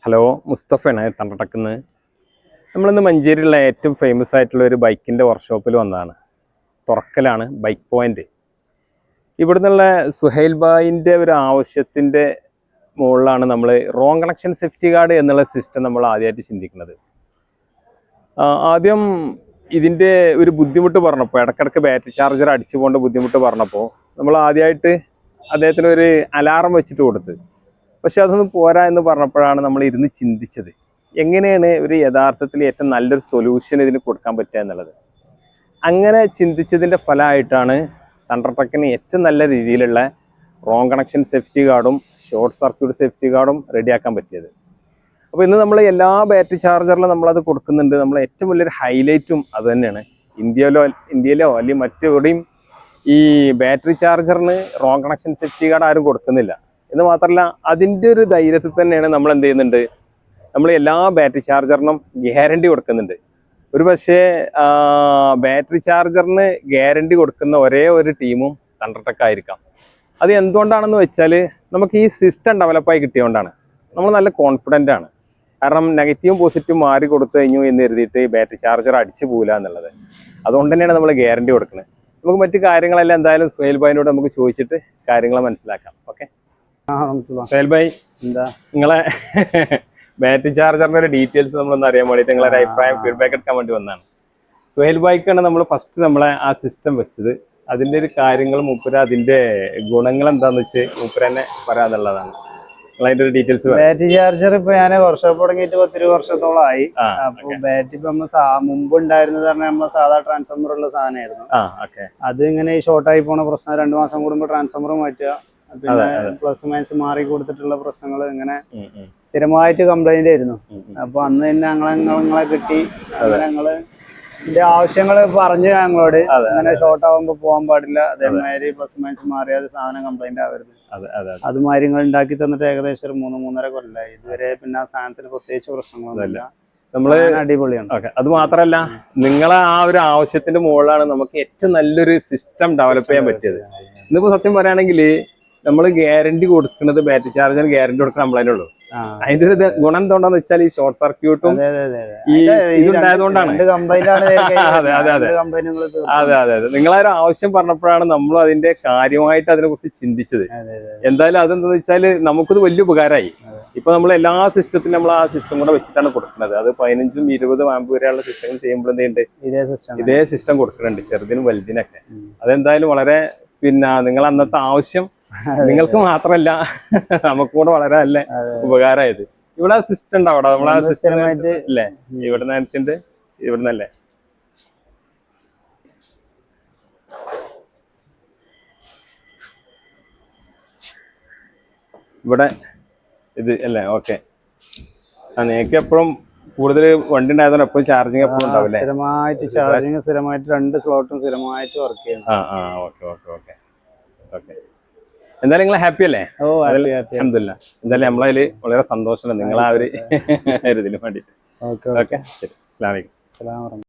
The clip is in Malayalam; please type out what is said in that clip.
ഹലോ, മുസ്തഫയാണ് തണ്ടടക്കുന്ന്. നമ്മളിന്ന് മഞ്ചേരിയിലുള്ള ഏറ്റവും ഫേമസ് ആയിട്ടുള്ള ഒരു ബൈക്കിൻ്റെ വർക്ക്ഷോപ്പിൽ വന്നതാണ്. തുറക്കലാണ് ബൈക്ക് പോയിന്റ്. ഇവിടെ നിന്നുള്ള സുഹൈൽ ഭായിൻ്റെ ഒരു ആവശ്യത്തിൻ്റെ മുകളിലാണ് നമ്മൾ റോങ് കണക്ഷൻ സേഫ്റ്റി ഗാർഡ് എന്നുള്ള സിസ്റ്റം നമ്മൾ ആദ്യമായിട്ട് ചിന്തിക്കുന്നത്. ആദ്യം ഇതിൻ്റെ ഒരു ബുദ്ധിമുട്ട് പറഞ്ഞപ്പോൾ, ഇടയ്ക്കിടയ്ക്ക് ബാറ്ററി ചാർജർ അടിച്ചു പോകേണ്ട ബുദ്ധിമുട്ട് പറഞ്ഞപ്പോൾ നമ്മൾ ആദ്യമായിട്ട് അദ്ദേഹത്തിന് ഒരു അലാറം വെച്ചിട്ട് കൊടുത്ത്. പക്ഷെ അതൊന്നും പോരാ എന്ന് പറഞ്ഞപ്പോഴാണ് നമ്മൾ ഇരുന്ന് ചിന്തിച്ചത്, എങ്ങനെയാണ് ഒരു യഥാർത്ഥത്തിൽ ഏറ്റവും നല്ലൊരു സൊല്യൂഷൻ ഇതിന് കൊടുക്കാൻ പറ്റുക എന്നുള്ളത്. അങ്ങനെ ചിന്തിച്ചതിൻ്റെ ഫലമായിട്ടാണ് തണ്ടർ ട്രക്കിന് ഏറ്റവും നല്ല രീതിയിലുള്ള റോങ് കണക്ഷൻ സേഫ്റ്റി ഗാർഡും ഷോർട്ട് സർക്യൂട്ട് സേഫ്റ്റി ഗാർഡും റെഡിയാക്കാൻ പറ്റിയത്. അപ്പോൾ ഇന്ന് നമ്മൾ എല്ലാ ബാറ്ററി ചാർജറിലും നമ്മളത് കൊടുക്കുന്നുണ്ട്. നമ്മൾ ഏറ്റവും വലിയൊരു ഹൈലൈറ്റും അത് തന്നെയാണ്. ഇന്ത്യയിലോ അല്ലെങ്കിൽ മറ്റെവിടെയും ഈ ബാറ്ററി ചാർജറിന് റോങ് കണക്ഷൻ സേഫ്റ്റി ഗാർഡ് ആരും കൊടുക്കുന്നില്ല. എന്ന് മാത്രമല്ല, അതിൻ്റെ ഒരു ധൈര്യത്തിൽ തന്നെയാണ് നമ്മൾ എന്ത് ചെയ്യുന്നുണ്ട്, നമ്മൾ എല്ലാ ബാറ്ററി ചാർജറിനും ഗ്യാരണ്ടി കൊടുക്കുന്നുണ്ട്. ഒരു പക്ഷേ ബാറ്ററി ചാർജറിന് ഗ്യാരണ്ടി കൊടുക്കുന്ന ഒരേ ഒരു ടീമും തണ്ടർ ട്രക്ക് ആയിരിക്കാം. അത് എന്തുകൊണ്ടാണെന്ന് വെച്ചാൽ, നമുക്ക് ഈ സിസ്റ്റം ഡെവലപ്പായി കിട്ടിയതുകൊണ്ടാണ്. നമ്മൾ നല്ല കോൺഫിഡൻ്റ് ആണ്. കാരണം നെഗറ്റീവും പോസിറ്റീവും മാറി കൊടുത്തു കഴിഞ്ഞു എന്ന് കരുതിയിട്ട് ബാറ്ററി ചാർജർ അടിച്ചു പോകില്ല എന്നുള്ളത്. അതുകൊണ്ട് തന്നെയാണ് നമ്മൾ ഗ്യാരണ്ടി കൊടുക്കുന്നത്. നമുക്ക് മറ്റു കാര്യങ്ങളെല്ലാം എന്തായാലും സുഹൈൽ ഭായിനോട് നമുക്ക് ചോദിച്ചിട്ട് കാര്യങ്ങൾ മനസ്സിലാക്കാം. ഓക്കെ സുഹൈൽ ഭായ്, എന്താ നിങ്ങളെ ബാറ്ററി ചാർജറിന്റെ ഒരു ഡീറ്റെയിൽസ് നമ്മളൊന്ന് അറിയാൻ വേണ്ടിയിട്ട് നിങ്ങളെ അഭിപ്രായം ഫീഡ്ബാക്ക് എടുക്കാൻ വേണ്ടി വന്നതാണ്. സുഹൈൽ ഭായിക്കാണ് നമ്മൾ ഫസ്റ്റ് നമ്മളെ ആ സിസ്റ്റം വെച്ചത്. അതിൻ്റെ ഒരു കാര്യങ്ങൾ മൂപ്പര, അതിന്റെ ഗുണങ്ങൾ എന്താണെന്ന് വെച്ച് മൂപ്പര തന്നെ പറയാന്നുള്ളതാണ്. അതിന്റെ ഒരു ഡീറ്റെയിൽസ്. ബാറ്ററി ചാർജർ ഇപ്പൊ ഞാൻ വർക്ക്ഷോപ്പ് തുടങ്ങിയിട്ട് 10 വർഷത്തോളമായി. അപ്പൊ ബാറ്ററി ഇപ്പൊ മുമ്പ് ഉണ്ടായിരുന്നത് പറഞ്ഞാൽ നമ്മളെ സാധാ ട്രാൻസ്ഫോമർ ഉള്ള സാധനമായിരുന്നു. അത് ഇങ്ങനെ ഷോർട്ടായി പോണ പ്രശ്നം 2 മാസം കൂടുമ്പോൾ ട്രാൻസ്ഫോമർ മാറ്റുക, പിന്നെ പ്ലസ് മൈനസ് മാറി കൊടുത്തിട്ടുള്ള പ്രശ്നങ്ങൾ ഇങ്ങനെ സ്ഥിരമായിട്ട് കംപ്ലൈന്റ് ആയിരുന്നു. അപ്പൊ അന്ന് തന്നെ ഞങ്ങളെ കിട്ടി. അങ്ങനെ ഞങ്ങള് ഇതിന്റെ ആവശ്യങ്ങൾ പറഞ്ഞു ഞങ്ങളോട്, അങ്ങനെ ഷോർട്ട് ആവുമ്പോ പോകാൻ പാടില്ല, അതേമാതിരി പ്ലസ് മൈനസ് മാറിയാൽ സാധനം കംപ്ലൈന്റ് ആവരുത്. അതുമാതിരി നിങ്ങൾ ഉണ്ടാക്കി തന്നിട്ട് ഏകദേശം ഒരു 3-3.5 കൊല്ലമായി. ഇതുവരെ പിന്നെ ആ സാധനത്തിന് പ്രത്യേകിച്ച് പ്രശ്നങ്ങളൊന്നുമില്ല. നമ്മള് അടിപൊളിയാണ്. അത് മാത്രല്ല, നിങ്ങളെ ആ ഒരു ആവശ്യത്തിന്റെ മുകളിലാണ് നമുക്ക് ഏറ്റവും നല്ലൊരു സിസ്റ്റം ഡെവലപ്പ് ചെയ്യാൻ പറ്റിയത്. ഇന്നിപ്പോ സത്യം പറയുകയാണെങ്കിൽ നമ്മൾ ഗ്യാരണ്ടി കൊടുക്കുന്നത്, ബാറ്ററി ചാർജറിന് ഗ്യാരണ്ടി കൊടുക്കുന്ന നമ്മളതിനെ ഉള്ളൂ. അതിന്റെ ഒരു ഗുണം എന്തുകൊണ്ടാന്ന് വെച്ചാൽ ഈ ഷോർട്ട് സർക്യൂട്ടും ഈ ഇതുണ്ടായതുകൊണ്ടാണ്. അതെ. നിങ്ങളൊരു ആവശ്യം പറഞ്ഞപ്പോഴാണ് നമ്മൾ അതിന്റെ കാര്യമായിട്ട് അതിനെ കുറിച്ച് ചിന്തിച്ചത്. എന്തായാലും അതെന്താന്ന് വെച്ചാല് നമുക്കത് വലിയ ഉപകാരമായി. ഇപ്പൊ നമ്മൾ എല്ലാ സിസ്റ്റത്തിലും നമ്മൾ ആ സിസ്റ്റം കൂടെ വെച്ചിട്ടാണ് കൊടുക്കുന്നത്. അത് 15-20 ആമ്പ് വരെയുള്ള സിസ്റ്റങ്ങൾ ചെയ്യുമ്പോൾ എന്തുണ്ട്, ഇതേ സിസ്റ്റം കൊടുക്കുന്നുണ്ട്, ചെറുതിനും വലുതിനൊക്കെ. അതെന്തായാലും വളരെ നിങ്ങൾ അന്നത്തെ ആവശ്യം നിങ്ങൾക്ക് മാത്രമല്ല നമുക്ക് കൂടെ വളരെ നല്ല ഉപകാരമായത്. ഇവിടെ സിസ്റ്റം ഉണ്ടോ അവിടെ? നമ്മളെ സിസ്റ്റം അല്ലേ ഇവിടുന്ന് അനുസരിച്ച് ഇവിടുന്നല്ലേ? ഇവിടെ ഇത് അല്ലേ? ഓക്കെ. നിങ്ങൾക്ക് എപ്പോഴും കൂടുതൽ വണ്ടി ഉണ്ടായതുകൊണ്ട് എപ്പോഴും ചാർജിങ് എപ്പോഴും ഉണ്ടാവില്ലേ? സ്ഥിരമായിട്ട് 2 സ്ലോട്ടും സ്ഥിരമായിട്ട് വർക്ക് ചെയ്യുന്നു. ഓക്കെ. എന്തായാലും നിങ്ങൾ ഹാപ്പി അല്ലേ? അൽഹംദുലില്ലാ. എന്തായാലും നമ്മളതിൽ വളരെ സന്തോഷമുണ്ട് നിങ്ങൾ ആ ഒരു ഇതിന് വേണ്ടിയിട്ട്. ഓക്കെ, ശരി. അസ്സലാമു അലൈക്കും.